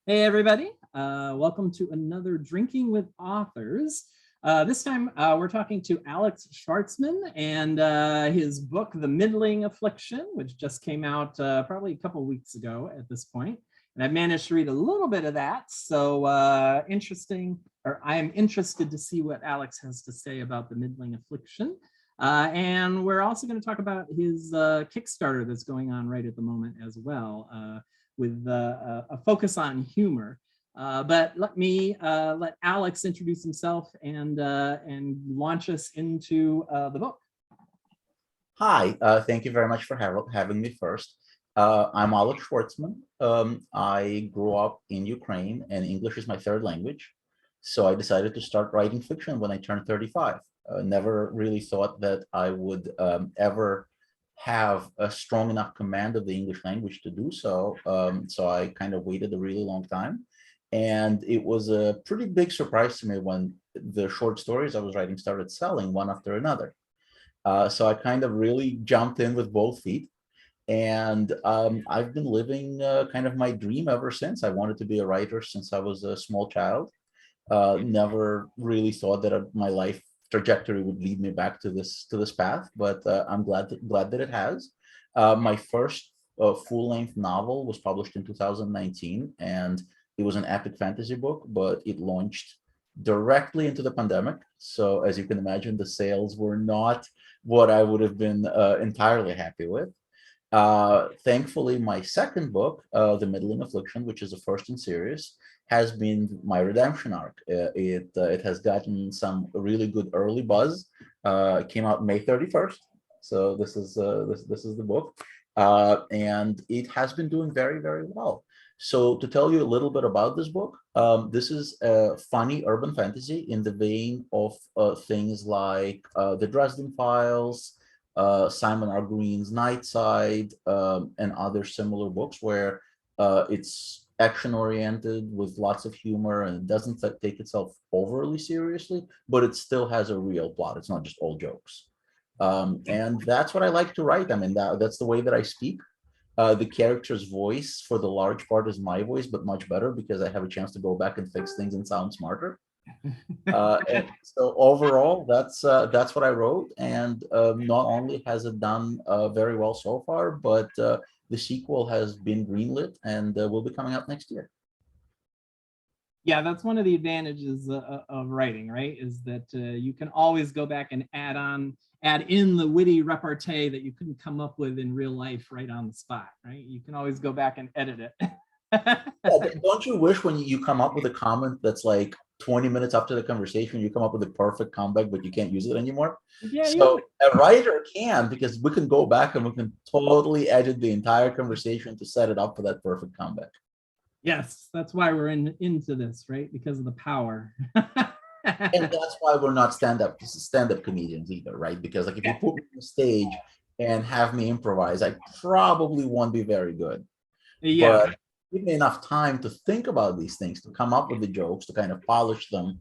Hey, everybody. Welcome to another Drinking with Authors. This time we're talking to Alex Shvartsman and his book, The Middling Affliction, which just came out probably a couple weeks ago at this point. And I've managed to read a little bit of that. So I am interested to see what Alex has to say about The Middling Affliction. And we're also going to talk about his Kickstarter that's going on right at the moment as well. With a focus on humor. But let Alex introduce himself and launch us into the book. Hi, thank you very much for having me first. I'm Alex Shvartsman. I grew up in Ukraine and English is my third language. So I decided to start writing fiction when I turned 35. Never really thought that I would ever have a strong enough command of the English language to do so. So I kind of waited a really long time. And it was a pretty big surprise to me when the short stories I was writing started selling one after another. So I kind of really jumped in with both feet. And I've been living kind of my dream ever since. I wanted to be a writer since I was a small child. Never really thought that my life trajectory would lead me back to this path, but I'm glad that it has. My first full-length novel was published in 2019, and it was an epic fantasy book, but it launched directly into the pandemic. So as you can imagine, the sales were not what I would have been entirely happy with. Thankfully, my second book, The Middling Affliction, which is the first in series, has been my redemption arc. It has gotten some really good early buzz. It came out May 31st, so this is the book, and it has been doing very, very well. So to tell you a little bit about this book, this is a funny urban fantasy in the vein of things like the Dresden Files, Simon R. Green's Nightside, and other similar books where it's action-oriented with lots of humor and it doesn't take itself overly seriously, but it still has a real plot. It's not just all jokes. And that's what I like to write. I mean, that's the way that I speak. The character's voice, for the large part, is my voice, but much better because I have a chance to go back and fix things and sound smarter. And so overall, that's what I wrote, and not only has it done very well so far, but the sequel has been greenlit and will be coming out next year. Yeah, that's one of the advantages of writing, right? Is that you can always go back and add in the witty repartee that you couldn't come up with in real life right on the spot, right? You can always go back and edit it. Yeah, don't you wish when you come up with a comment that's like 20 minutes after the conversation, you come up with a perfect comeback, but you can't use it anymore? Yeah, So a writer can, because we can go back and we can totally edit the entire conversation to set it up for that perfect comeback. Yes, that's why we're into this, right? Because of the power. And that's why we're not stand-up comedians either, right? Because like if you put me on the stage and have me improvise, I probably won't be very good. Yeah. But give me enough time to think about these things, to come up with the jokes, to kind of polish them.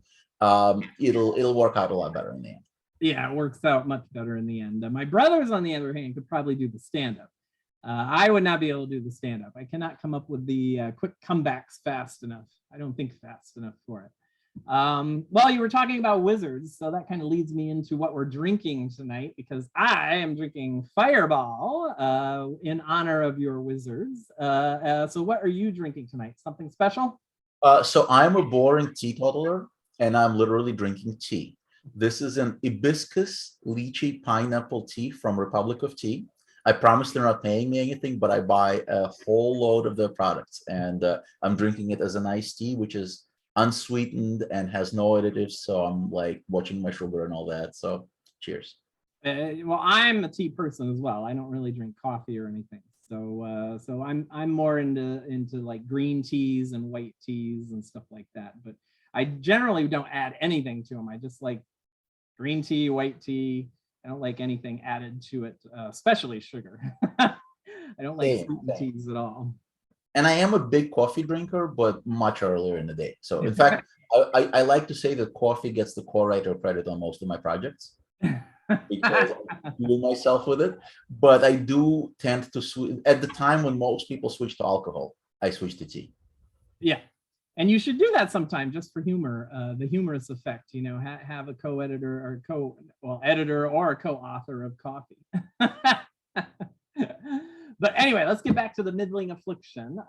It'll work out a lot better in the end. Yeah, it works out much better in the end. My brothers, on the other hand, could probably do the stand-up. I would not be able to do the stand-up. I cannot come up with the quick comebacks fast enough. I don't think fast enough for it. Well, you were talking about wizards, so that kind of leads me into what we're drinking tonight, because I am drinking Fireball in honor of your wizards. So what are you drinking tonight? Something special? So I'm a boring teetotaler, and I'm literally drinking tea. This is an hibiscus lychee pineapple tea from Republic of Tea. I promise they're not paying me anything, but I buy a whole load of their products, and I'm drinking it as an iced tea, which is unsweetened and has no additives. So I'm like watching my sugar and all that. So cheers. Well, I'm a tea person as well. I don't really drink coffee or anything. So I'm more into like green teas and white teas and stuff like that. But I generally don't add anything to them. I just like green tea, white tea. I don't like anything added to it, especially sugar. I don't like sweetened teas at all. And I am a big coffee drinker, but much earlier in the day. So in fact, I like to say that coffee gets the co-writer credit on most of my projects because I fuel myself with it. But I do tend to switch at the time when most people switch to alcohol. I switch to tea. Yeah, And you should do that sometime just for humor, the humorous effect, you know, have a co-editor or editor or a co-author of coffee. But anyway, let's get back to the Middling Affliction.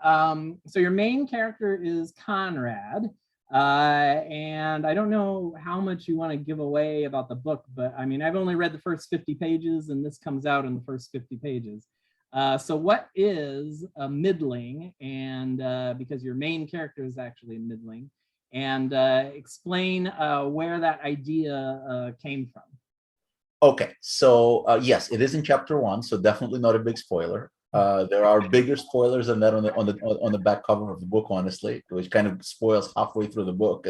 So your main character is Conrad. And I don't know how much you want to give away about the book, but I mean, I've only read the first 50 pages and this comes out in the first 50 pages. So what is a middling? And because your main character is actually a middling, and explain where that idea came from. Okay, so yes, it is in chapter 1, so definitely not a big spoiler. There are bigger spoilers than that on the back cover of the book, honestly, which kind of spoils halfway through the book.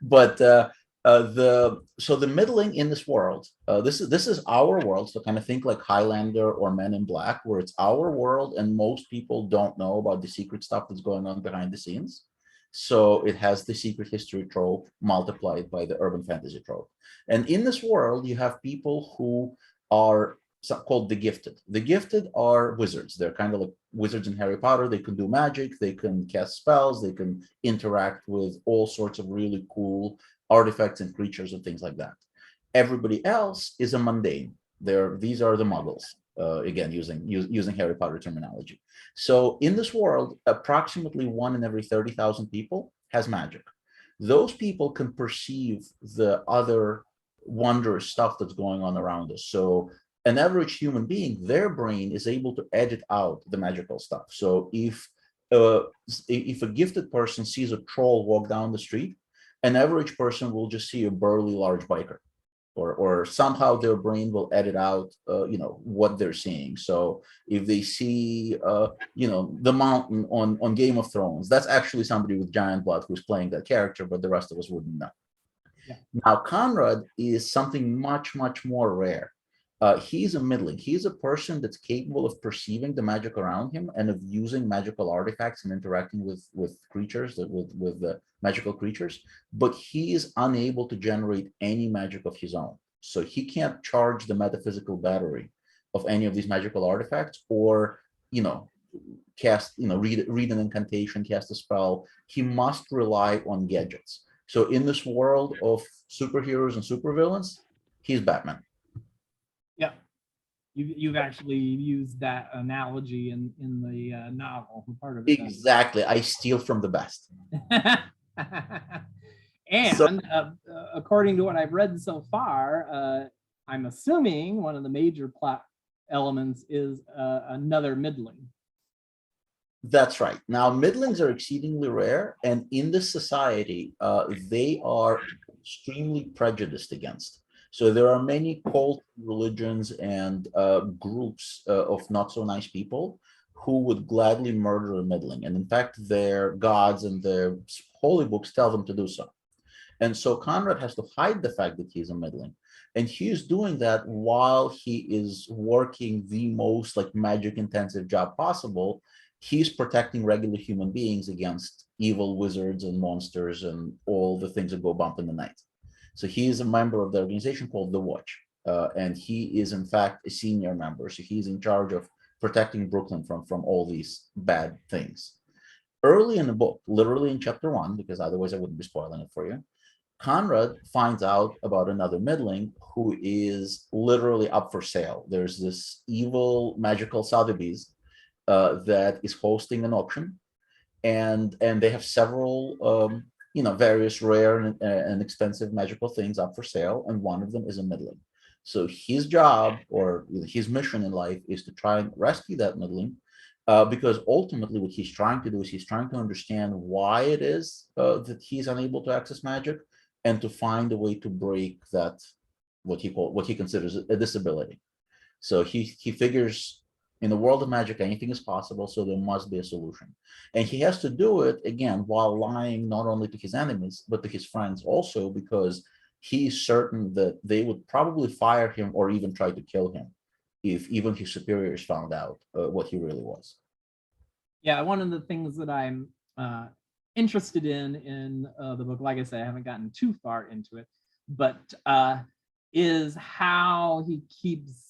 But the middling in this world, this is our world. So kind of think like Highlander or Men in Black, where it's our world, and most people don't know about the secret stuff that's going on behind the scenes. So it has the secret history trope multiplied by the urban fantasy trope. And in this world, you have people who are called the gifted. The gifted are wizards. They're kind of like wizards in Harry Potter. They can do magic, they can cast spells, they can interact with all sorts of really cool artifacts and creatures and things like that. Everybody else is a mundane. These are the muggles. Again, using Harry Potter terminology. So in this world, approximately 1 in every 30,000 people has magic. Those people can perceive the other wondrous stuff that's going on around us. So an average human being, their brain is able to edit out the magical stuff. So if a gifted person sees a troll walk down the street, an average person will just see a burly large biker. Or somehow their brain will edit out, what they're seeing. So if they see, the mountain on Game of Thrones, that's actually somebody with giant blood who's playing that character, but the rest of us wouldn't know. Yeah. Now, Conrad is something much, much more rare. He's a middling. He's a person that's capable of perceiving the magic around him and of using magical artifacts and interacting with creatures, with the magical creatures, but he is unable to generate any magic of his own. So he can't charge the metaphysical battery of any of these magical artifacts, or cast, read an incantation, cast a spell. He must rely on gadgets. So in this world of superheroes and supervillains, he's Batman. Yeah, you've actually used that analogy in the novel, part of it. Exactly, I steal from the best. And so, according to what I've read so far, I'm assuming one of the major plot elements is another middling. That's right. Now, middlings are exceedingly rare, and in this society, they are extremely prejudiced against. So there are many cult religions and groups of not so nice people who would gladly murder a middling. And in fact, their gods and their holy books tell them to do so. And so Conrad has to hide the fact that he's a middling. And he's doing that while he is working the most magic intensive job possible. He's protecting regular human beings against evil wizards and monsters and all the things that go bump in the night. So he is a member of the organization called The Watch. And he is, in fact, a senior member. So he's in charge of protecting Brooklyn from all these bad things. Early in the book, literally in chapter 1, because otherwise I wouldn't be spoiling it for you, Conrad finds out about another middling who is literally up for sale. There's this evil magical Sotheby's that is hosting an auction, and they have several various rare and expensive magical things up for sale, and one of them is a middling. So his job, or his mission in life, is to try and rescue that middling, because ultimately what he's trying to do is he's trying to understand why it is that he's unable to access magic, and to find a way to break that, what he considers a disability. So he figures, in the world of magic, anything is possible, so there must be a solution. And he has to do it, again, while lying not only to his enemies, but to his friends also, because he's certain that they would probably fire him or even try to kill him if even his superiors found out what he really was. Yeah, one of the things that I'm interested in the book, like I said, I haven't gotten too far into it, but is how he keeps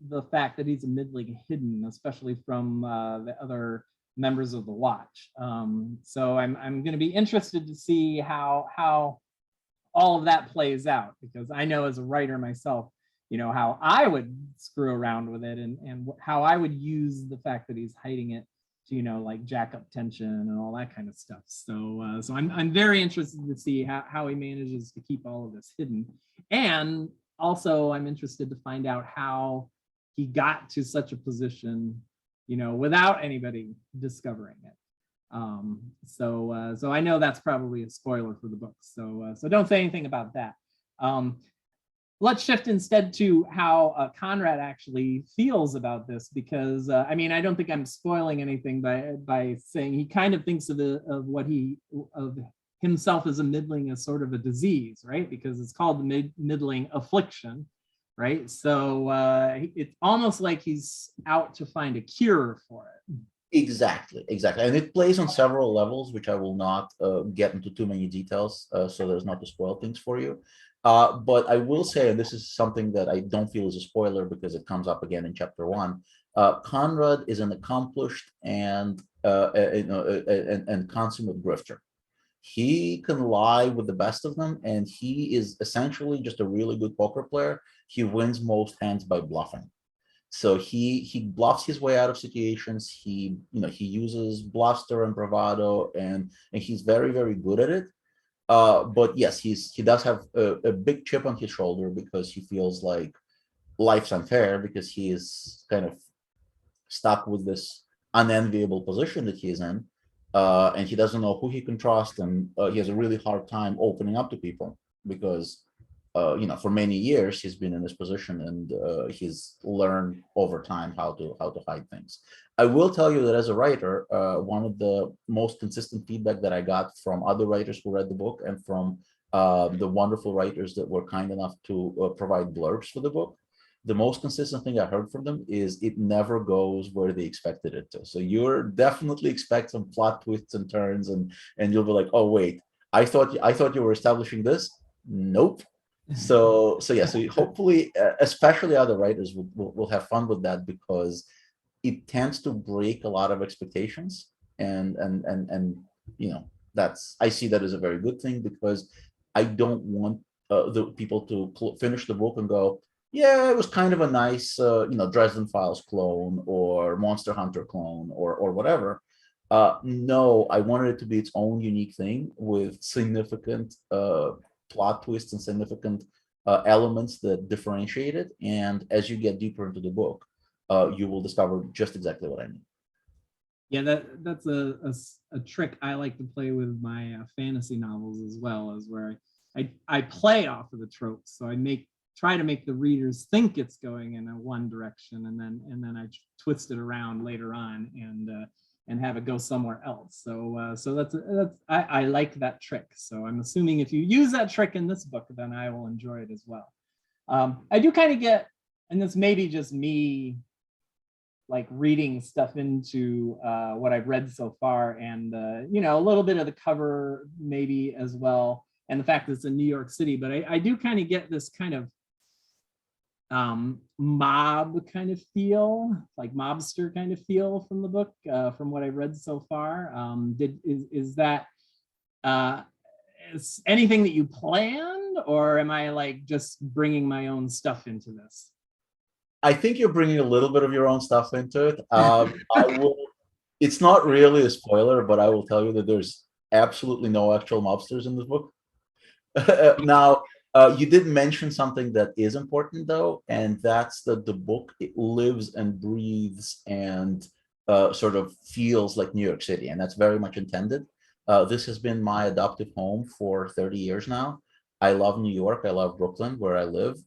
the fact that he's a middling hidden, especially from the other members of the Watch. So I'm going to be interested to see how all of that plays out, because I know as a writer myself, how I would screw around with it, and how I would use the fact that he's hiding it to, like jack up tension and all that kind of stuff. So I'm very interested to see how he manages to keep all of this hidden. And also I'm interested to find out how he got to such a position, without anybody discovering it. So I know that's probably a spoiler for the book. So don't say anything about that. Let's shift instead to how Conrad actually feels about this, because I don't think I'm spoiling anything by saying he kind of thinks of himself as a middling as sort of a disease, right? Because it's called the Middling Affliction, right? So it's almost like he's out to find a cure for it. Exactly. And it plays on several levels, which I will not get into too many details, so there's not to spoil things for you. But I will say, and this is something that I don't feel is a spoiler because it comes up again in chapter 1, Conrad is an accomplished and consummate grifter. He can lie with the best of them, and he is essentially just a really good poker player. He wins most hands by bluffing. So he bluffs his way out of situations. He uses bluster and bravado, and he's very, very good at it. But yes, he does have a big chip on his shoulder because he feels like life's unfair, because he is kind of stuck with this unenviable position that he's in, and he doesn't know who he can trust, and he has a really hard time opening up to people because for many years he's been in this position, and he's learned over time how to hide things. I will tell you that as a writer, one of the most consistent feedback that I got from other writers who read the book, and from the wonderful writers that were kind enough to provide blurbs for the book, the most consistent thing I heard from them is it never goes where they expected it to. So you're definitely expect some plot twists and turns, and you'll be like, oh wait, I thought you were establishing this. Nope. So hopefully, especially other writers will have fun with that, because it tends to break a lot of expectations, and that's, I see that as a very good thing, because I don't want the people to finish the book and go, yeah, it was kind of a nice Dresden Files clone or Monster Hunter clone or whatever. No, I wanted it to be its own unique thing with significant plot twists and significant elements that differentiate it. And as you get deeper into the book, you will discover just exactly what I mean. Yeah, that's a trick I like to play with my fantasy novels as well, as where I play off of the tropes. So I try to make the readers think it's going in a one direction, and then I twist it around later on and have it go somewhere else. So that's I like that trick. So I'm assuming if you use that trick in this book, then I will enjoy it as well. I do kind of get, and this may be just me like reading stuff into what I've read so far, and a little bit of the cover maybe as well, and the fact that it's in New York City, but I do kind of get this kind of mob kind of feel, like mobster kind of feel from the book, from what I've read so far. Is that is anything that you planned, or am I like just bringing my own stuff into this? I think you're bringing a little bit of your own stuff into it. It's not really a spoiler, but I will tell you that there's absolutely no actual mobsters in this book. Now, you did mention something that is important, though, and that's that the book, it lives and breathes and sort of feels like New York City, and that's very much intended. This has been my adoptive home for 30 years now. I love New York. I love Brooklyn, where I live.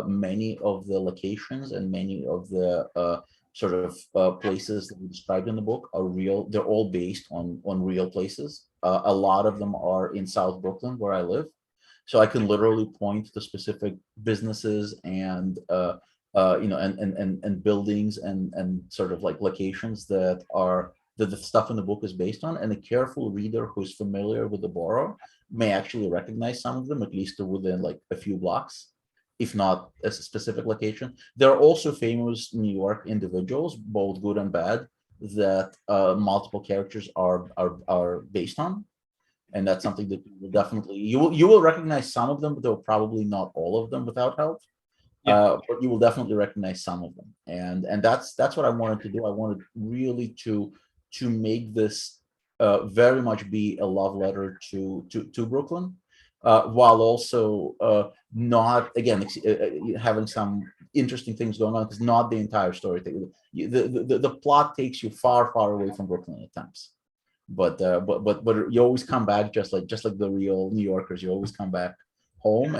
Many of the locations and many of the sort of places that we described in the book are real. They're all based on real places. A lot of them are in South Brooklyn, where I live. So I can literally point to specific businesses and and buildings and sort of like locations that the stuff in the book is based on. And a careful reader who's familiar with the borough may actually recognize some of them, at least within like a few blocks, if not a specific location. There are also famous New York individuals, both good and bad, that multiple characters are based on, and that's something that you will definitely you will recognize some of them, but they'll probably not all of them without help. Yeah. But you will definitely recognize some of them, and that's what I wanted to do. I wanted really to make this very much be a love letter to Brooklyn, while also not again having some interesting things going on, because not the entire story. The plot takes you far away from Brooklyn at times, but you always come back just like the real New Yorkers. You always come back home,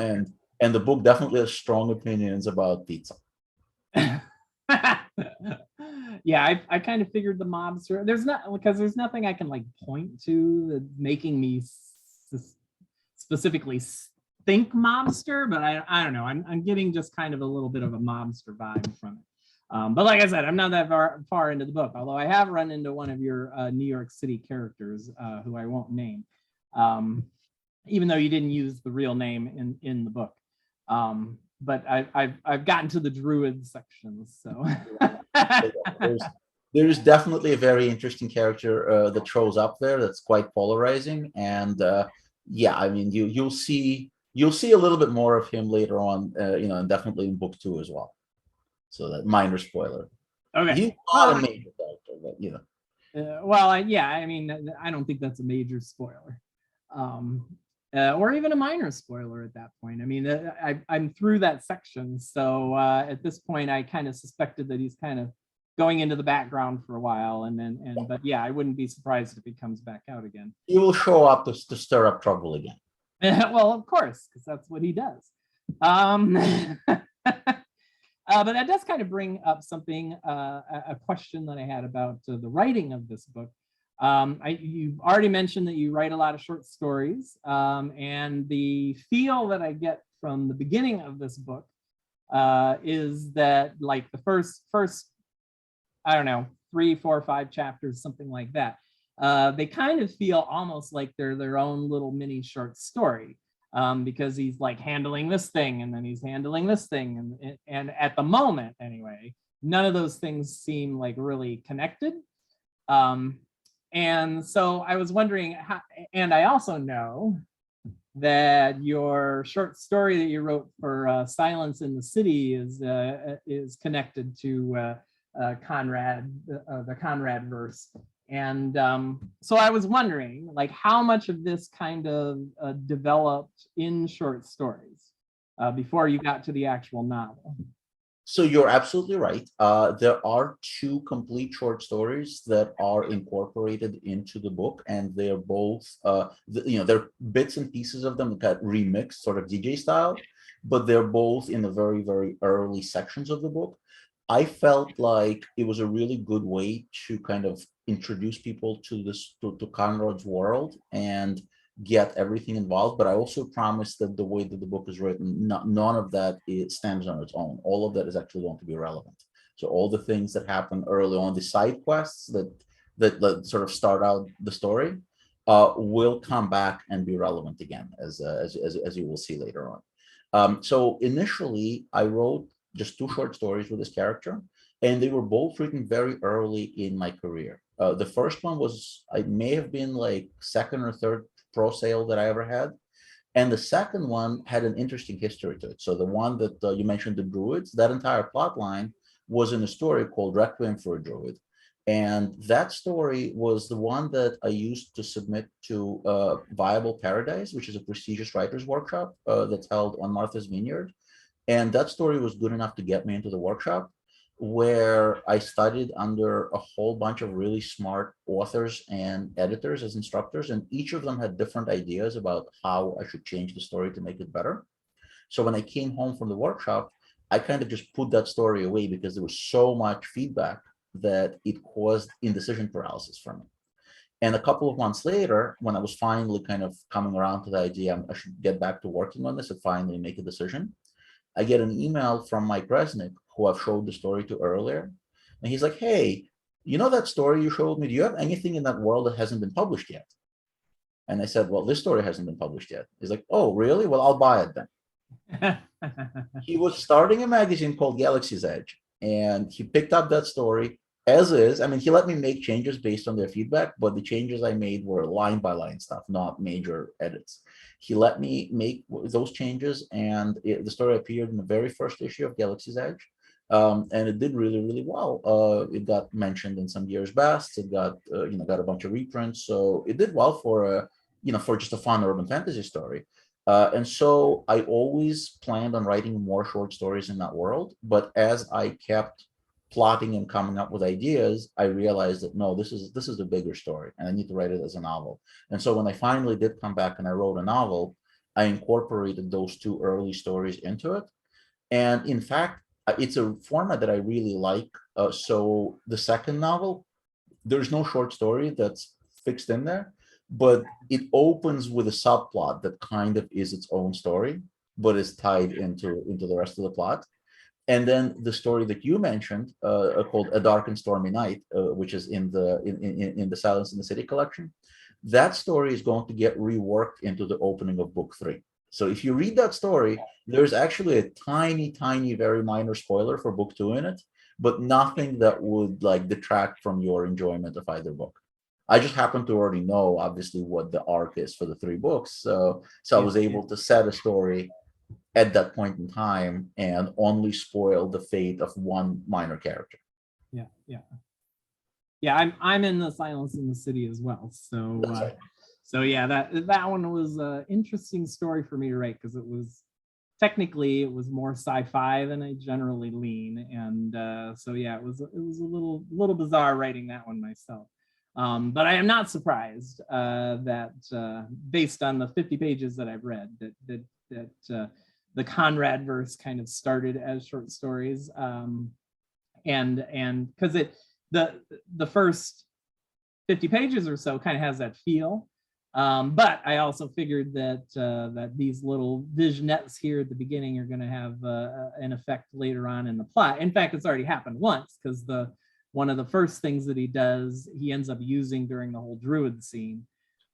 and the book definitely has strong opinions about pizza. Yeah, I kind of figured the mobster. There's nothing I can like point to that's making me specifically think mobster, but I don't know. I'm getting just kind of a little bit of a mobster vibe from it. But like I said, I'm not that far into the book, although I have run into one of your New York City characters who I won't name, even though you didn't use the real name in the book. But I've gotten to the druid sections, so. There's definitely a very interesting character that shows up there that's quite polarizing, and yeah, I mean you'll see a little bit more of him later on, and definitely in book 2 as well. So that minor spoiler. Okay. He's not a major character, but yeah, I mean, I don't think that's a major spoiler. Or even a minor spoiler at that point. I mean, I'm through that section, so at this point, I kind of suspected that he's kind of going into the background for a while, but yeah, I wouldn't be surprised if he comes back out again. He will show up to stir up trouble again. Well, of course, because that's what he does. But that does kind of bring up something, a question that I had about the writing of this book. You already mentioned that you write a lot of short stories, and the feel that I get from the beginning of this book is that like the first, I don't know, 3, 4, 5 chapters, something like that. They kind of feel almost like they're their own little mini short story, because he's like handling this thing and then he's handling this thing. And at the moment, anyway, none of those things seem like really connected. And so I was wondering how, and I also know that your short story that you wrote for Silence in the City is connected to Conrad, the Conrad verse. And so I was wondering, like, how much of this kind of developed in short stories before you got to the actual novel? So you're absolutely right. There are 2 complete short stories that are incorporated into the book, and they're both, they're bits and pieces of them that got remixed, sort of DJ style, but they're both in the very early sections of the book. I felt like it was a really good way to kind of introduce people to to Conrad's world and get everything involved. But I also promised that the way that the book is written, none of that stands on its own. All of that is actually going to be relevant. So all the things that happen early on, the side quests that sort of start out the story, will come back and be relevant again, as you will see later on. So initially, I wrote just 2 short stories with this character, and they were both written very early in my career. The first one I may have been like 2nd or 3rd pro sale that I ever had, and the second one had an interesting history to it. So the one that you mentioned, the Druids, that entire plot line was in a story called Requiem for a Druid, and that story was the one that I used to submit to Viable Paradise, which is a prestigious writers workshop that's held on Martha's Vineyard. And that story was good enough to get me into the workshop, where I studied under a whole bunch of really smart authors and editors as instructors, and each of them had different ideas about how I should change the story to make it better. So when I came home from the workshop, I kind of just put that story away because there was so much feedback that it caused indecision paralysis for me. And a couple of months later, when I was finally kind of coming around to the idea I should get back to working on this and finally make a decision, I get an email from Mike Resnick, who I've showed the story to earlier. And he's like, hey, you know that story you showed me? Do you have anything in that world that hasn't been published yet? And I said, well, this story hasn't been published yet. He's like, oh, really? Well, I'll buy it then. He was starting a magazine called Galaxy's Edge, and he picked up that story, as is. I mean, he let me make changes based on their feedback, but the changes I made were line by line stuff, not major edits. He let me make those changes, and the story appeared in the very first issue of Galaxy's Edge. And it did really, really well. It got mentioned in some years' best. It got, got a bunch of reprints. So it did well for for just a fun urban fantasy story. And so I always planned on writing more short stories in that world. But as I kept plotting and coming up with ideas, I realized that no, this is a bigger story, and I need to write it as a novel. And so when I finally did come back and I wrote a novel, I incorporated those two early stories into it. And in fact, it's a format that I really like. So the second novel, there's no short story that's fixed in there, but it opens with a subplot that kind of is its own story, but is tied into the rest of the plot. And then the story that you mentioned, called "A Dark and Stormy Night," which is in the Silence in the City collection, that story is going to get reworked into the opening of book 3. So if you read that story, there's actually a tiny, tiny, very minor spoiler for book 2 in it, but nothing that would like detract from your enjoyment of either book. I just happen to already know, obviously, what the arc is for the 3 books. So I was able to set a story at that point in time and only spoil the fate of one minor character. Yeah, yeah. Yeah, I'm in the Silence in the City as well. So Right. so yeah, that one was an interesting story for me to write, because it was more sci-fi than I generally lean, and so yeah, it was a little bizarre writing that one myself. But I am not surprised that based on the 50 pages that I've read, that the Conrad verse kind of started as short stories, and because the first 50 pages or so kind of has that feel. But I also figured that these little vignettes here at the beginning are going to have an effect later on in the plot. In fact, it's already happened once, because one of the first things that he does, he ends up using during the whole druid scene.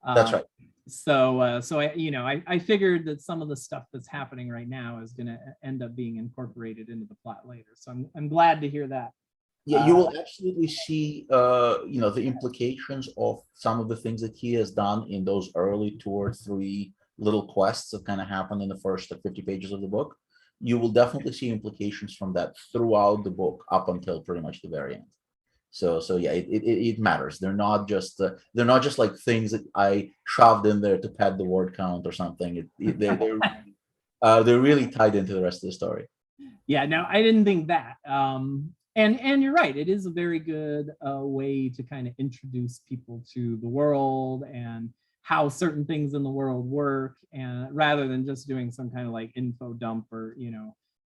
That's right. So I figured that some of the stuff that's happening right now is going to end up being incorporated into the plot later. So I'm glad to hear that. Yeah, you will absolutely see, the implications of some of the things that he has done in those early 2 or 3 little quests that kind of happen in the first 50 pages of the book. You will definitely see implications from that throughout the book up until pretty much the very end. So yeah, it matters. They're not just like things that I shoved in there to pad the word count or something. They're really tied into the rest of the story. Yeah, no, I didn't think that. And you're right, it is a very good way to kind of introduce people to the world and how certain things in the world work, and rather than just doing some kind of like info dump or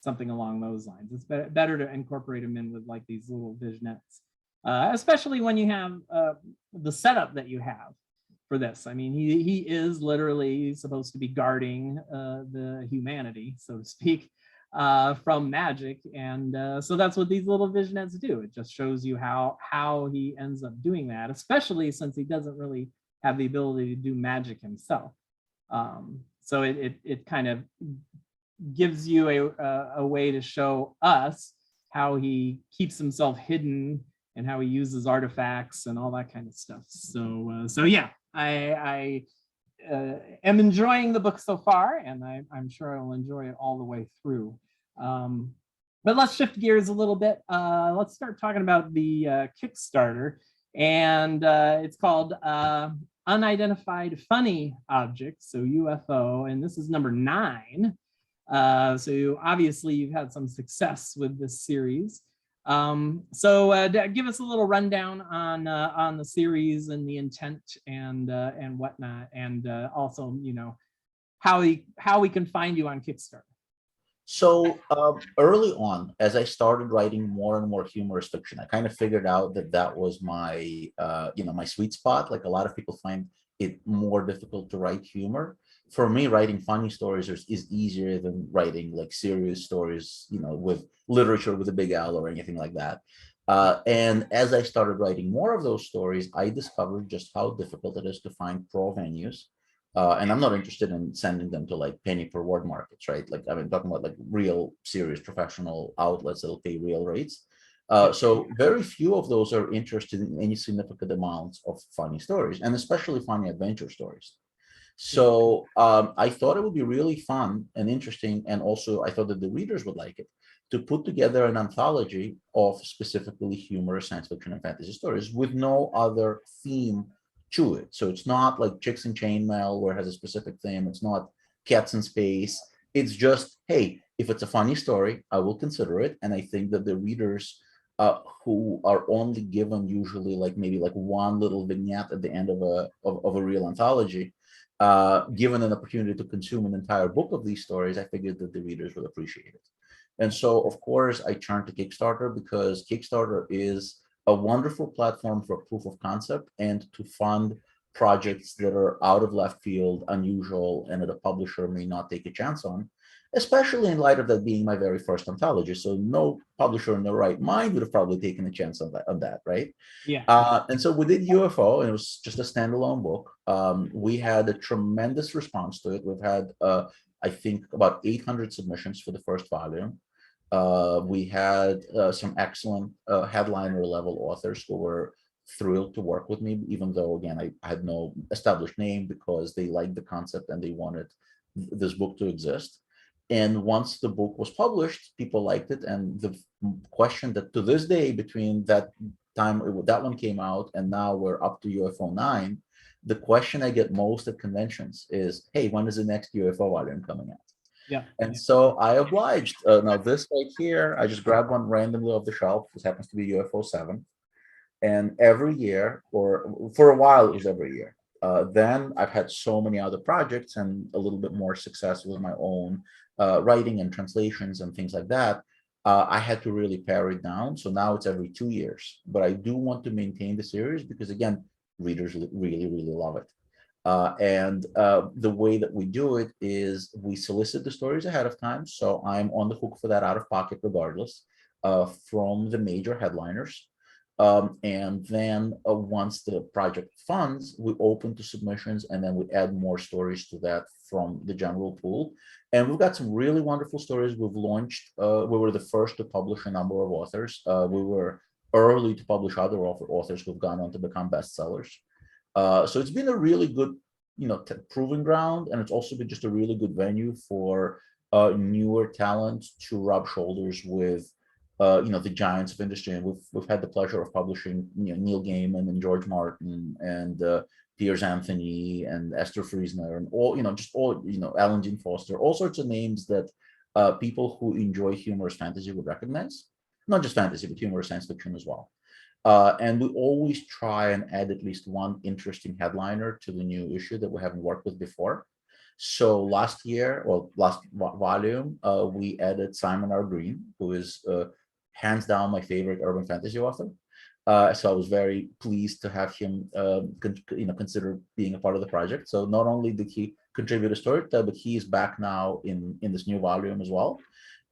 something along those lines. It's better to incorporate them in with like these little vignettes, especially when you have the setup that you have for this. I mean, he is literally supposed to be guarding the humanity, so to speak, from magic, and so that's what these little vignettes do. It just shows you how he ends up doing that, especially since he doesn't really have the ability to do magic himself. So it kind of gives you a way to show us how he keeps himself hidden and how he uses artifacts and all that kind of stuff. So yeah, I am enjoying the book so far, and I'm sure I will enjoy it all the way through. But let's shift gears a little bit. Let's start talking about the Kickstarter, and it's called Unidentified Funny Objects, so UFO, and this is number 9. So obviously you've had some success with this series. So give us a little rundown on the series and the intent and whatnot, and also how we can find you on Kickstarter. So early on, as I started writing more and more humorous fiction, I kind of figured out that was my my sweet spot. Like a lot of people find it more difficult to write humor. For me, writing funny stories is easier than writing like serious stories, with literature with a big L or anything like that. And as I started writing more of those stories, I discovered just how difficult it is to find pro venues. And I'm not interested in sending them to like penny per word markets, right? Like, I mean, talking about like real, serious, professional outlets that'll pay real rates. So very few of those are interested in any significant amounts of funny stories, and especially funny adventure stories. So I thought it would be really fun and interesting, and also I thought that the readers would like it, to put together an anthology of specifically humorous science fiction and fantasy stories with no other theme to it. So it's not like Chicks in Chainmail where it has a specific theme. It's not Cats in Space. It's just, hey, if it's a funny story, I will consider it. And I think that the readers who are only given usually like maybe like one little vignette at the end of a real anthology, given an opportunity to consume an entire book of these stories, I figured that the readers would appreciate it. And so, of course, I turned to Kickstarter because Kickstarter is a wonderful platform for proof of concept and to fund projects that are out of left field, unusual, and that a publisher may not take a chance on, especially in light of that being my very first anthology. So no publisher in their right mind would have probably taken a chance on that, right? Yeah. And so we did UFO, and it was just a standalone book. We had a tremendous response to it. We've had, I think, about 800 submissions for the first volume. We had some excellent headliner level authors who were thrilled to work with me, even though, again, I had no established name, because they liked the concept and they wanted this book to exist. And once the book was published, people liked it. And the question that to this day, between that time that one came out and now we're up to UFO 9, the question I get most at conventions is, hey, when is the next UFO volume coming out? Yeah. And so I obliged. Now this right here, I just grabbed one randomly off the shelf. This happens to be UFO 7. And every year, or for a while, it was every year. Then I've had so many other projects and a little bit more success with my own writing and translations and things like that. I had to really pare it down. So now it's every 2 years. But I do want to maintain the series because, again, readers really, really love it. And the way that we do it is we solicit the stories ahead of time. So I'm on the hook for that out of pocket regardless, from the major headliners. And then once the project funds, we open to submissions, and then we add more stories to that from the general pool. And we've got some really wonderful stories we've launched. We were the first to publish a number of authors. We were early to publish other authors who've gone on to become bestsellers. So it's been a really good, proving ground, and it's also been just a really good venue for newer talent to rub shoulders with, the giants of industry. And we've had the pleasure of publishing, Neil Gaiman and George Martin and Piers Anthony and Esther Friesner and all, Alan Dean Foster, all sorts of names that people who enjoy humorous fantasy would recognize. Not just fantasy, but humorous science fiction as well. And we always try and add at least one interesting headliner to the new issue that we haven't worked with before. So last volume, we added Simon R. Green, who is hands down my favorite urban fantasy author. So I was very pleased to have him, consider being a part of the project. So not only did he contribute a story, but he is back now in this new volume as well.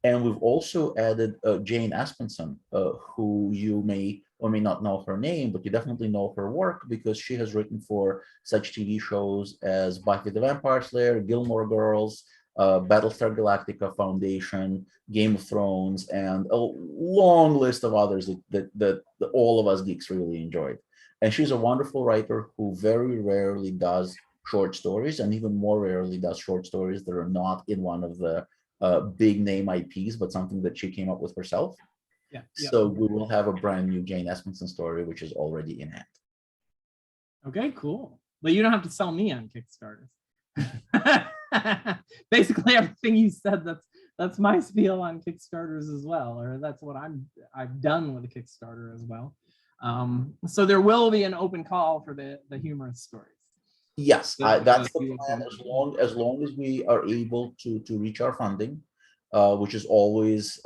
And we've also added Jane Espenson, who you may or may not know her name, but you definitely know her work because she has written for such TV shows as Buffy the Vampire Slayer, Gilmore Girls, Battlestar Galactica Foundation, Game of Thrones, and a long list of others that all of us geeks really enjoyed. And she's a wonderful writer who very rarely does short stories, and even more rarely does short stories that are not in one of the big name IPs, but something that she came up with herself. Yeah. So we will have a brand new Jane Espenson story, which is already in hand. Okay, cool. But you don't have to sell me on Kickstarter. Basically, everything you said, that's my spiel on Kickstarters as well, or that's what I've done with a Kickstarter as well. So there will be an open call for the humorous stories. Yes, that's the plan. As long as we are able to reach our funding, which is always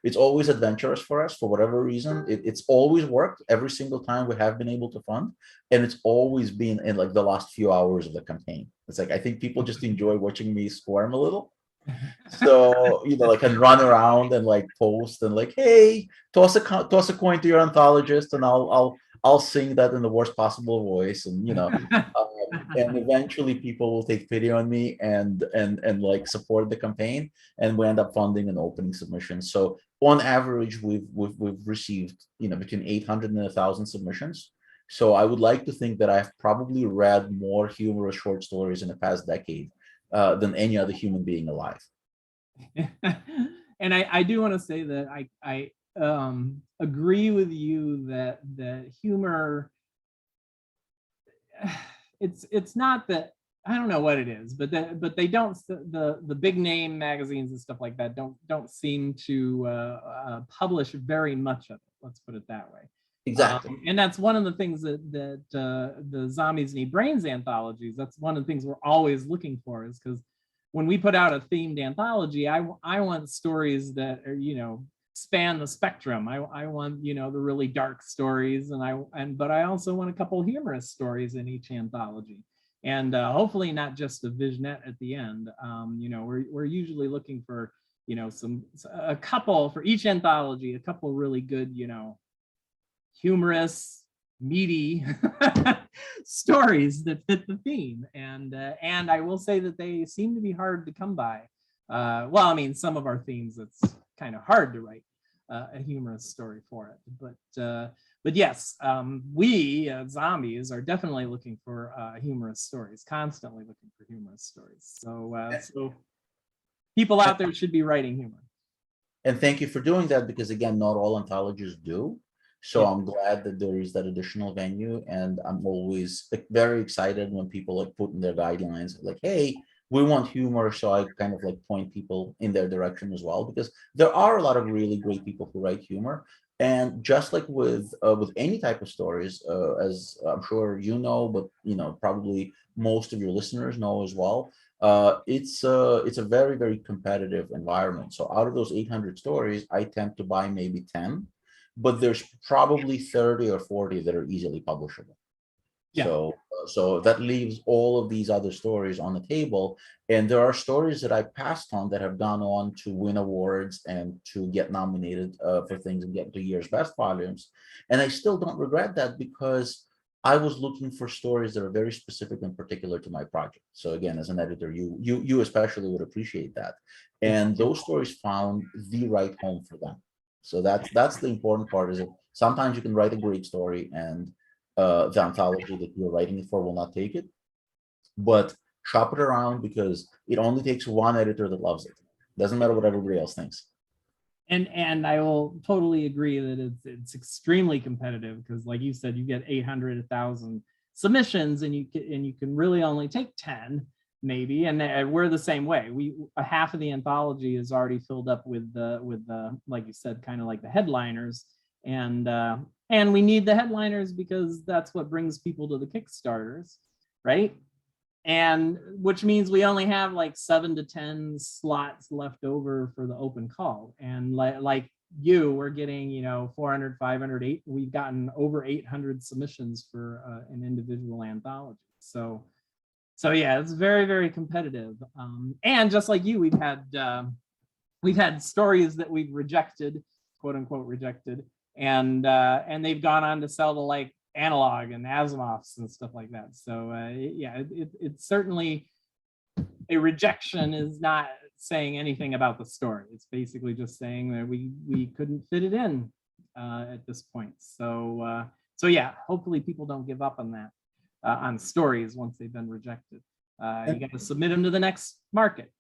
it's always adventurous for us for whatever reason. It's always worked every single time we have been able to fund, and it's always been in like the last few hours of the campaign. It's like I think people just enjoy watching me squirm a little. So like and run around and like post and like, hey, toss a coin to your anthologist, and I'll sing that in the worst possible voice, and And eventually people will take pity on me and like support the campaign, and we end up funding and opening submissions. So on average, we've received, between 800 and 1,000 submissions. So I would like to think that I've probably read more humorous short stories in the past decade than any other human being alive. And I do want to say that I agree with you that humor, it's not that, I don't know what it is, but they don't, the big name magazines and stuff like that don't seem to publish very much of it. Let's put it that way. Exactly. And that's one of the things that the Zombies Need Brains anthologies, that's one of the things we're always looking for, is because when we put out a themed anthology, I want stories that are, span the spectrum. I want, the really dark stories, but I also want a couple humorous stories in each anthology, and hopefully not just a vignette at the end. We're usually looking for, a couple for each anthology, a couple really good, humorous, meaty stories that fit the theme. And I will say that they seem to be hard to come by. Well, I mean, some of our themes, it's kind of hard to write a humorous story for it. But yes, we zombies are definitely looking for humorous stories, constantly looking for humorous stories. So people out there should be writing humor. And thank you for doing that, because again, not all anthologies do. So I'm glad that there is that additional venue, and I'm always very excited when people put in their guidelines like, hey, we want humor. So I kind of point people in their direction as well, because there are a lot of really great people who write humor. And just like with any type of stories, as I'm sure but probably most of your listeners know as well, it's a very, very competitive environment. So out of those 800 stories, I tend to buy maybe 10. But there's probably 30 or 40 that are easily publishable. Yeah. So that leaves all of these other stories on the table. And there are stories that I passed on that have gone on to win awards and to get nominated for things and get to year's best volumes. And I still don't regret that, because I was looking for stories that are very specific and particular to my project. So again, as an editor, you especially would appreciate that. And those stories found the right home for them. So that's the important part, is that sometimes you can write a great story and the anthology that you're writing it for will not take it. But shop it around, because it only takes one editor that loves it. Doesn't matter what everybody else thinks. And I will totally agree that it's extremely competitive, because like you said, you get 800, 1,000 submissions, and you can really only take 10. Maybe, and we're the same way. Half of the anthology is already filled up with the like you said, kind of like the headliners, and we need the headliners because that's what brings people to the Kickstarters, right? And which means we only have like 7 to 10 slots left over for the open call, and like we're getting 400, 500, 8. We've gotten over 800 submissions for an individual anthology. So yeah, it's very, very competitive. And just like you, we've had stories that we've rejected, quote unquote rejected, and they've gone on to sell to like Analog and Asimov's and stuff like that. So yeah, it's certainly, a rejection is not saying anything about the story. It's basically just saying that we couldn't fit it in at this point. So yeah, hopefully people don't give up on that. On stories once they've been rejected. You got to submit them to the next market.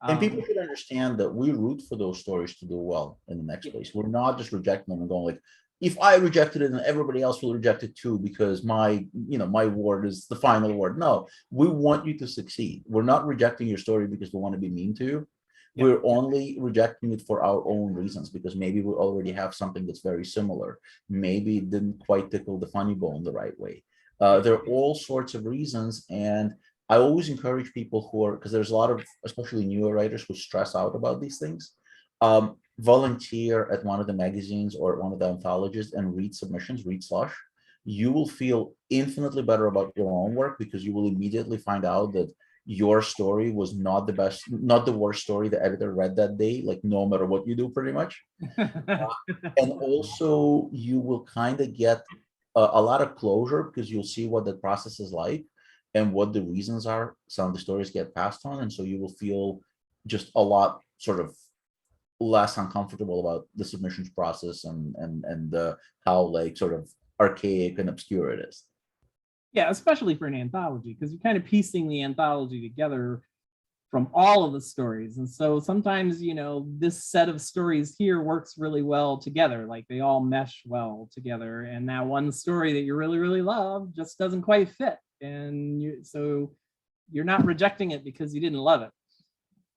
And people should understand that we root for those stories to do well in the next place. We're not just rejecting them and going like, if I rejected it, then everybody else will reject it too, because my award is the final award. No, we want you to succeed. We're not rejecting your story because we want to be mean to you. Yeah. We're only rejecting it for our own reasons, because maybe we already have something that's very similar. Maybe it didn't quite tickle the funny bone the right way. There are all sorts of reasons, and I always encourage people who are, because there's a lot of, especially newer writers, who stress out about these things. Volunteer at one of the magazines or one of the anthologies and read submissions, read slush. You will feel infinitely better about your own work, because you will immediately find out that your story was not the best, not the worst story the editor read that day, like no matter what you do, pretty much. And also you will kind of get a lot of closure, because you'll see what the process is like. and what the reasons are, some of the stories get passed on, and so you will feel just a lot sort of less uncomfortable about the submissions process and how like sort of archaic and obscure it is. Yeah, especially for an anthology, because you're kind of piecing the anthology together from all of the stories. And so sometimes, you know, this set of stories here works really well together, like they all mesh well together. And that one story that you really, really love just doesn't quite fit. And so you're not rejecting it because you didn't love it.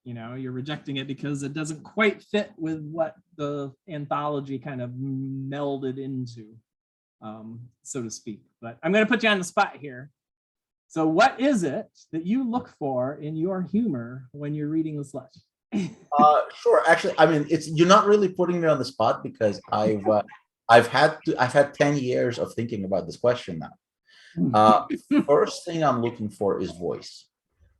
You know, you're rejecting it because it doesn't quite fit with what the anthology kind of melded into, so to speak. But I'm going to put you on the spot here. So what is it that you look for in your humor when you're reading the slush? Sure. Actually, I mean, you're not really putting me on the spot because I've had 10 years of thinking about this question now. First thing I'm looking for is voice.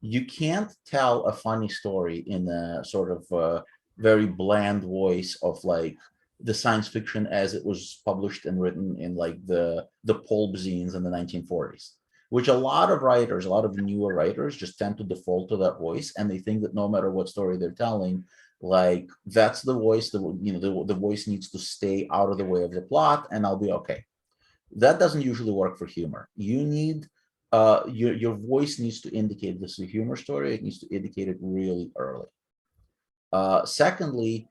You can't tell a funny story in a sort of very bland voice of like the science fiction as it was published and written in like the pulp zines in the 1940s, which a lot of writers, a lot of newer writers just tend to default to that voice, and they think that no matter what story they're telling, like that's the voice that, you know, the voice needs to stay out of the way of the plot and I'll be okay. That doesn't usually work for humor. You need your voice needs to indicate this is a humor story. It needs to indicate it really early. Secondly,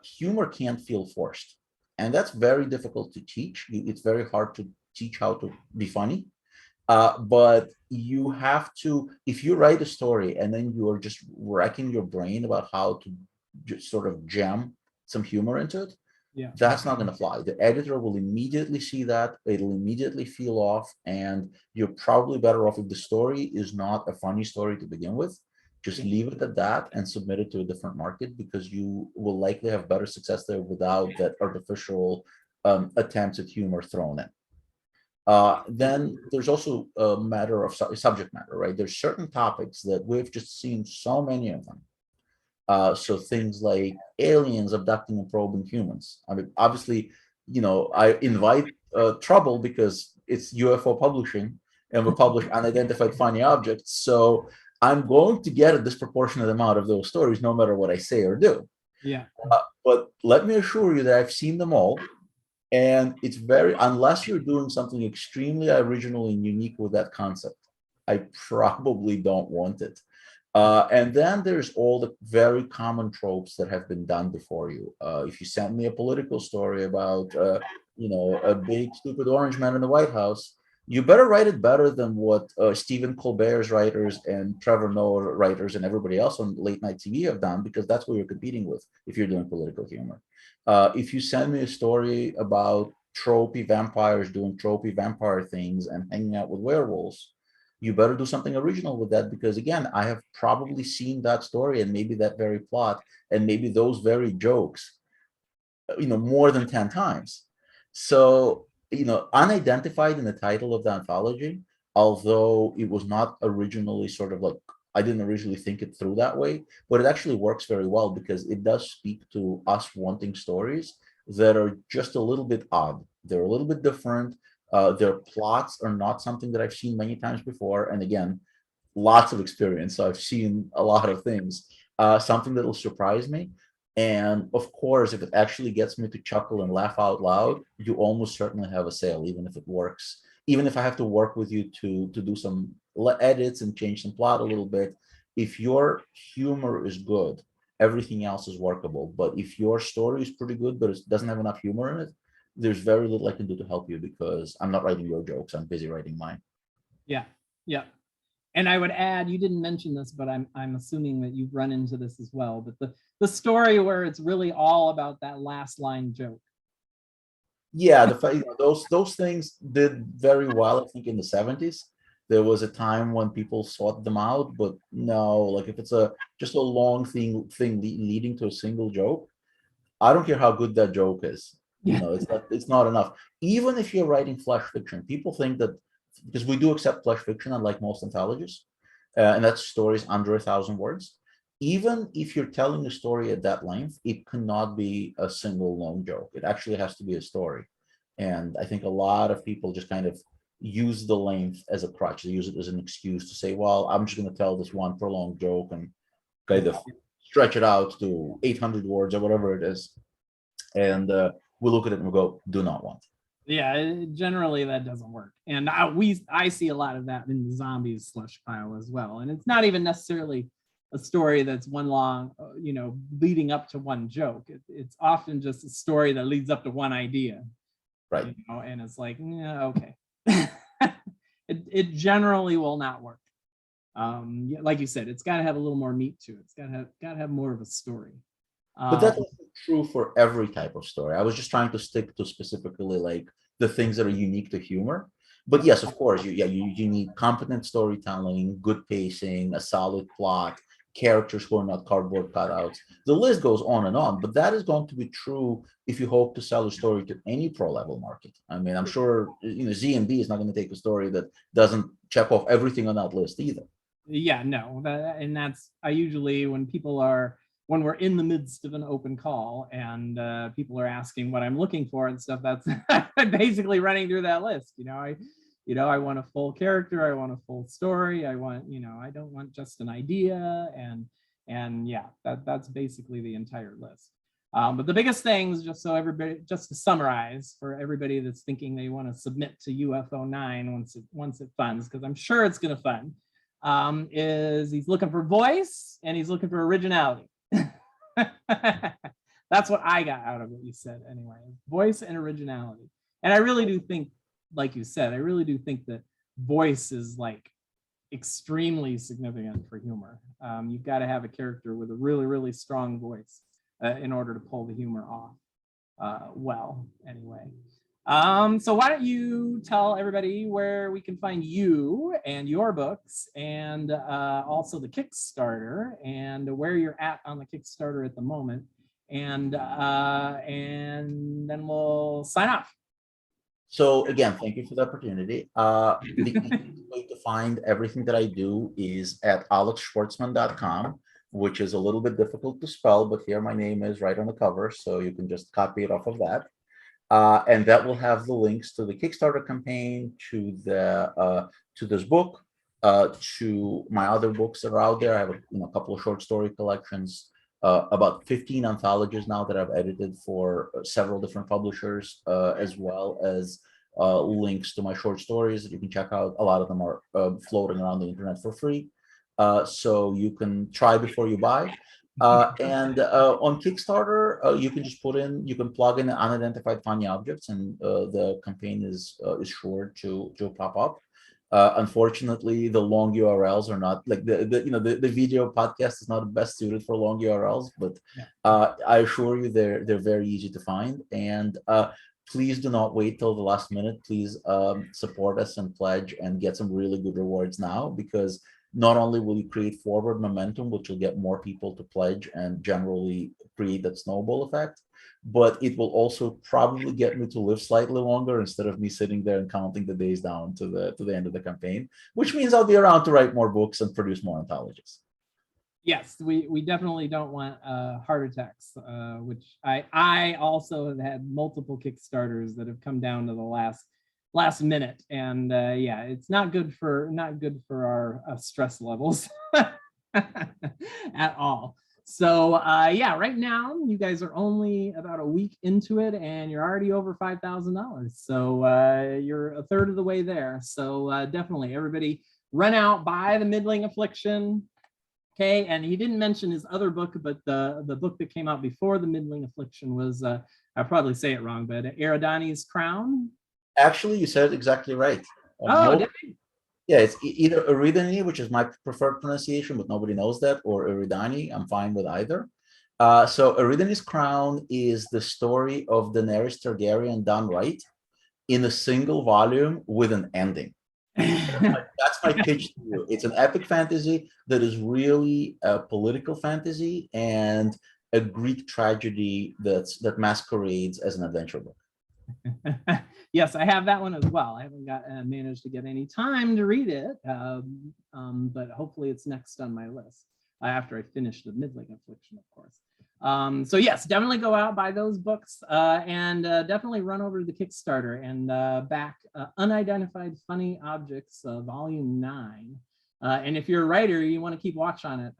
humor can't feel forced, and that's very difficult to teach. It's very hard to teach how to be funny. But you have to, if you write a story and then you're just racking your brain about how to just sort of jam some humor into it, Yeah, that's not going to fly. The editor will immediately see that, it'll immediately feel off, and you're probably better off if the story is not a funny story to begin with. Just leave it at that and submit it to a different market, because you will likely have better success there without that artificial attempts at humor thrown in. Then there's also a matter of subject matter, right? There's certain topics that we've just seen so many of them. So things like aliens abducting and probing humans. I mean, obviously, you know, I invite trouble because it's UFO publishing and we publish unidentified funny objects. So I'm going to get a disproportionate amount of those stories, no matter what I say or do. yeah. But let me assure you that I've seen them all. And it's very, unless you're doing something extremely original and unique with that concept, I probably don't want it. And then there's all the very common tropes that have been done before you. If you send me a political story about, you know, a big stupid orange man in the White House, you better write it better than what Stephen Colbert's writers and Trevor Noah writers and everybody else on late night TV have done, because that's what you're competing with if you're doing political humor. If you send me a story about tropey vampires doing tropey vampire things and hanging out with werewolves, you better do something original with that, because again, I have probably seen that story and maybe that very plot and maybe those very jokes, you know, more than 10 times. So, you know, unidentified in the title of the anthology, although it was not originally sort of like, I didn't originally think it through that way, but it actually works very well because it does speak to us wanting stories that are just a little bit odd. They're a little bit different. Their plots are not something that I've seen many times before. And again, lots of experience. So I've seen a lot of things, something that'll surprise me. And of course, if it actually gets me to chuckle and laugh out loud, you almost certainly have a sale, even if it works. Even if I have to work with you to do some edits and change some plot a little bit, if your humor is good, everything else is workable. But if your story is pretty good, but it doesn't have enough humor in it, there's very little I can do to help you, because I'm not writing your jokes. I'm busy writing mine. Yeah, yeah. And I would add, you didn't mention this, but I'm assuming that you've run into this as well. But the story where it's really all about that last line joke. Yeah, you know, those things did very well. I think in the 70s, there was a time when people sought them out, but no, like if it's a just a long thing leading to a single joke, I don't care how good that joke is. You Yeah, know, it's not enough. Even if you're writing flash fiction, people think that, because we do accept flash fiction, unlike most anthologies, and that's stories under 1,000 words. Even if you're telling a story at that length, it cannot be a single long joke. It actually has to be a story. And I think a lot of people just kind of use the length as a crutch. They use it as an excuse to say, well, I'm just going to tell this one prolonged joke and kind of stretch it out to 800 words or whatever it is. And we look at it and we go, do not want. Yeah, generally that doesn't work. And I see a lot of that in the zombies slush pile as well. And it's not even necessarily a story that's one long, leading up to one joke. It's often just a story that leads up to one idea. Right. And it's like, yeah, okay. it generally will not work. Like you said, it's got to have a little more meat to it. It's got to have more of a story. But that's true for every type of story. I was just trying to stick to specifically like the things that are unique to humor. But yes, of course, you need competent storytelling, good pacing, a solid plot, characters who are not cardboard cutouts. The list goes on and on, but that is going to be true if you hope to sell a story to any pro level market. I mean, I'm sure Z&B is not going to take a story that doesn't check off everything on that list either. Yeah, no, that's I usually when we're in the midst of an open call and people are asking what I'm looking for and stuff, that's basically running through that list. I want a full character, I want a full story, I want, I don't want just an idea, and yeah, that's basically the entire list. But the biggest things, just to summarize for everybody that's thinking they want to submit to UFO 9 once it funds, because I'm sure it's going to fund, is he's looking for voice and he's looking for originality. That's what I got out of what you said anyway. Voice and originality. And I really do think, like you said, I really do think that voice is like extremely significant for humor. You've got to have a character with a really, really strong voice in order to pull the humor off well anyway. So why don't you tell everybody where we can find you and your books, and also the Kickstarter, and where you're at on the Kickstarter at the moment, and then we'll sign off. So again, thank you for the opportunity. The easiest way to find everything that I do is at alexshvartsman.com, which is a little bit difficult to spell, but here my name is right on the cover, so you can just copy it off of that. And that will have the links to the Kickstarter campaign, to this book, to my other books that are out there. I have a couple of short story collections, about 15 anthologies now that I've edited for several different publishers, as well as links to my short stories that you can check out. A lot of them are floating around the internet for free, so you can try before you buy. And on Kickstarter, you can plug in Unidentified Funny Objects, and the campaign is sure to pop up. Unfortunately, the long URLs are not like the video podcast is not best suited for long URLs, but I assure you they're very easy to find. And please do not wait till the last minute. Please support us and pledge and get some really good rewards now, because not only will you create forward momentum, which will get more people to pledge and generally create that snowball effect, but it will also probably get me to live slightly longer instead of me sitting there and counting the days down to the end of the campaign, which means I'll be around to write more books and produce more anthologies. Yes, we definitely don't want heart attacks, which I also have had multiple Kickstarters that have come down to the last minute, and yeah, it's not good for our stress levels at all. So yeah, right now you guys are only about a week into it and you're already over $5,000, so you're a third of the way there. So definitely everybody run out, buy the Middling Affliction. Okay, and he didn't mention his other book, but the book that came out before the Middling Affliction was I'll probably say it wrong, but Eridani's Crown. Actually, you said it exactly right. Did you? Yeah, it's either Eridani, which is my preferred pronunciation, but nobody knows that, or Eridani. I'm fine with either. So Eridani's Crown is the story of Daenerys Targaryen done right in a single volume with an ending. That's my pitch to you. It's an epic fantasy that is really a political fantasy and a Greek tragedy that masquerades as an adventure book. Yes, I have that one as well. I haven't managed to get any time to read it, but hopefully it's next on my list. after I finished the Middling Affliction, of course. So yes, definitely go out, buy those books, and definitely run over to the Kickstarter and back Unidentified Funny Objects, Volume 9. And if you're a writer, you want to keep watch on it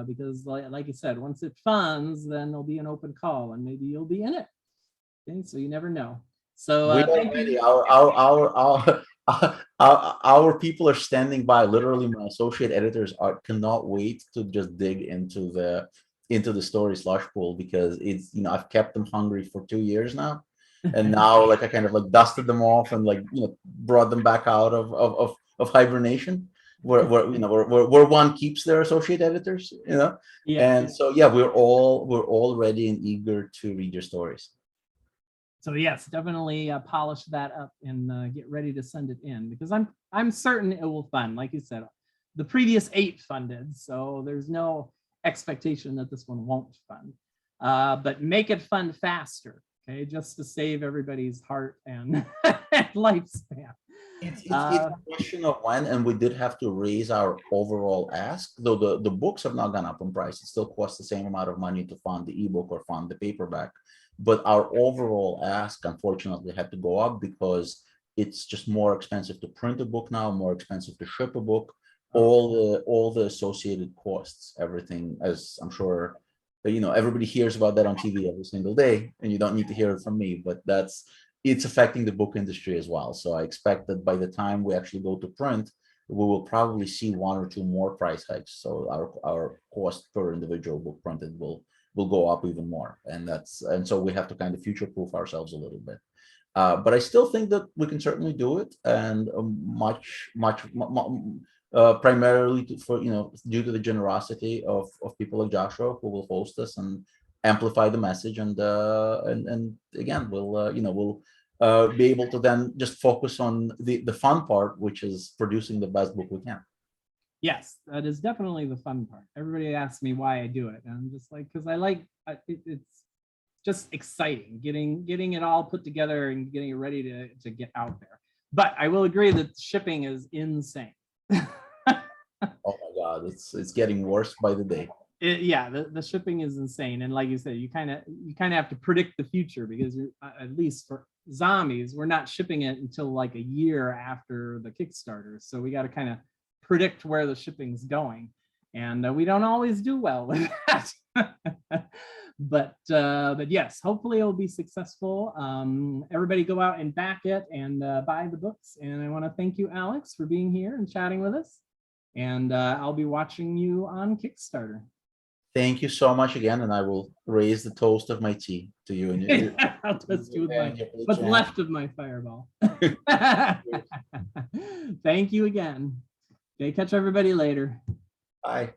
because, like you said, once it funds, then there'll be an open call, and maybe you'll be in it. Okay, so you never know. So We thank already, you. our people are standing by. Literally, my associate editors cannot wait to just dig into the story slush pool, because it's, you know, I've kept them hungry for 2 years now, and now like I kind of like dusted them off and, like, you know, brought them back out of hibernation, where you know where one keeps their associate editors, you know. Yeah. And so yeah, we're all ready and eager to read your stories. So yes, definitely polish that up and get ready to send it in, because I'm certain it will fund. Like you said, the previous 8 funded, so there's no expectation that this one won't fund. But make it fund faster, okay, just to save everybody's heart and lifespan. It's a question of when, and we did have to raise our overall ask, though the books have not gone up in price. It still costs the same amount of money to fund the ebook or fund the paperback. But our overall ask, unfortunately, had to go up because it's just more expensive to print a book now, more expensive to ship a book, all the associated costs, everything, as I'm sure, you know, everybody hears about that on TV every single day, and you don't need to hear it from me, but it's affecting the book industry as well. So I expect that by the time we actually go to print, we will probably see 1 or 2 more price hikes. So our cost per individual book printed will go up even more, and so we have to kind of future proof ourselves a little bit. But I still think that we can certainly do it, and primarily for, you know, due to the generosity of people like Joshua, who will host us and amplify the message, and again, we'll you know, we'll be able to then just focus on the fun part, which is producing the best book we can. Yes, that is definitely the fun part. Everybody asks me why I do it, and I'm just like, because I like it's just exciting getting it all put together and getting it ready to get out there. But I will agree that shipping is insane. Oh my God, it's getting worse by the day. Yeah, the shipping is insane, and like you said, you kind of have to predict the future, because at least for zombies, we're not shipping it until like a year after the Kickstarter, so we got to kind of predict where the shipping's going, and we don't always do well with that. But yes, hopefully it'll be successful. Everybody go out and back it and buy the books. And I want to thank you, Alex, for being here and chatting with us. And I'll be watching you on Kickstarter. Thank you so much again, and I will raise the toast of my tea to you and your. I'll toast you with what's left of my fireball. Thank you again. Okay, catch everybody later. Bye.